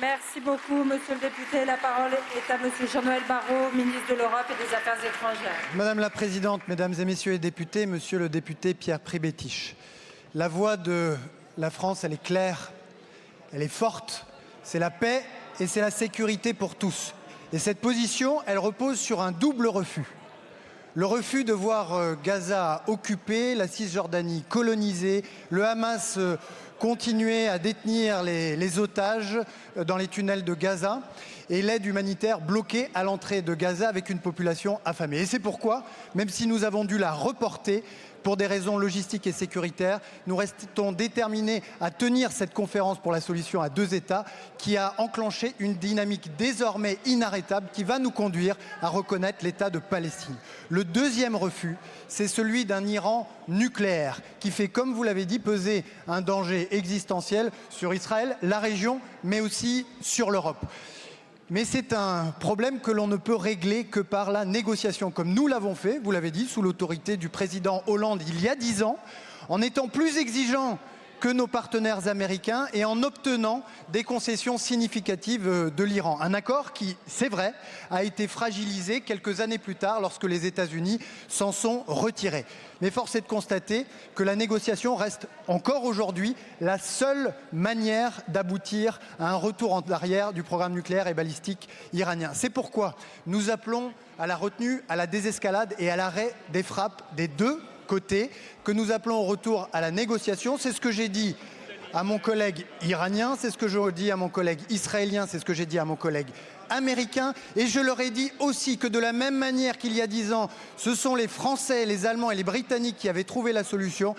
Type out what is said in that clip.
Merci beaucoup, monsieur le député. La parole est à monsieur Jean-Noël Barrot, ministre de l'Europe et des Affaires étrangères. Madame la Présidente, Mesdames et Messieurs les députés, Monsieur le député Pierre Pribetich, la voix de la France, elle est claire, elle est forte, c'est la paix et c'est la sécurité pour tous. Et cette position, elle repose sur un double refus. Le refus de voir Gaza occupée, la Cisjordanie colonisée, le Hamas continuer à détenir les otages dans les tunnels de Gaza et l'aide humanitaire bloquée à l'entrée de Gaza avec une population affamée. Et c'est pourquoi, même si nous avons dû la reporter pour des raisons logistiques et sécuritaires, nous restons déterminés à tenir cette conférence pour la solution à deux États qui a enclenché une dynamique désormais inarrêtable qui va nous conduire à reconnaître l'État de Palestine. Le deuxième refus, c'est celui d'un Iran nucléaire qui fait, comme vous l'avez dit, peser un danger existentiel sur Israël, la région, mais aussi sur l'Europe. Mais c'est un problème que l'on ne peut régler que par la négociation, comme nous l'avons fait, vous l'avez dit, sous l'autorité du président Hollande il y a 10 ans, en étant plus exigeants que nos partenaires américains et en obtenant des concessions significatives de l'Iran. Un accord qui, c'est vrai, a été fragilisé quelques années plus tard lorsque les États-Unis s'en sont retirés. Mais force est de constater que la négociation reste encore aujourd'hui la seule manière d'aboutir à un retour en arrière du programme nucléaire et balistique iranien. C'est pourquoi nous appelons à la retenue, à la désescalade et à l'arrêt des frappes des deux côtés, que nous appelons au retour à la négociation. C'est ce que j'ai dit à mon collègue iranien, c'est ce que je dis à mon collègue israélien, c'est ce que j'ai dit à mon collègue américain. Et je leur ai dit aussi que de la même manière qu'il y a 10 ans, ce sont les Français, les Allemands et les Britanniques qui avaient trouvé la solution.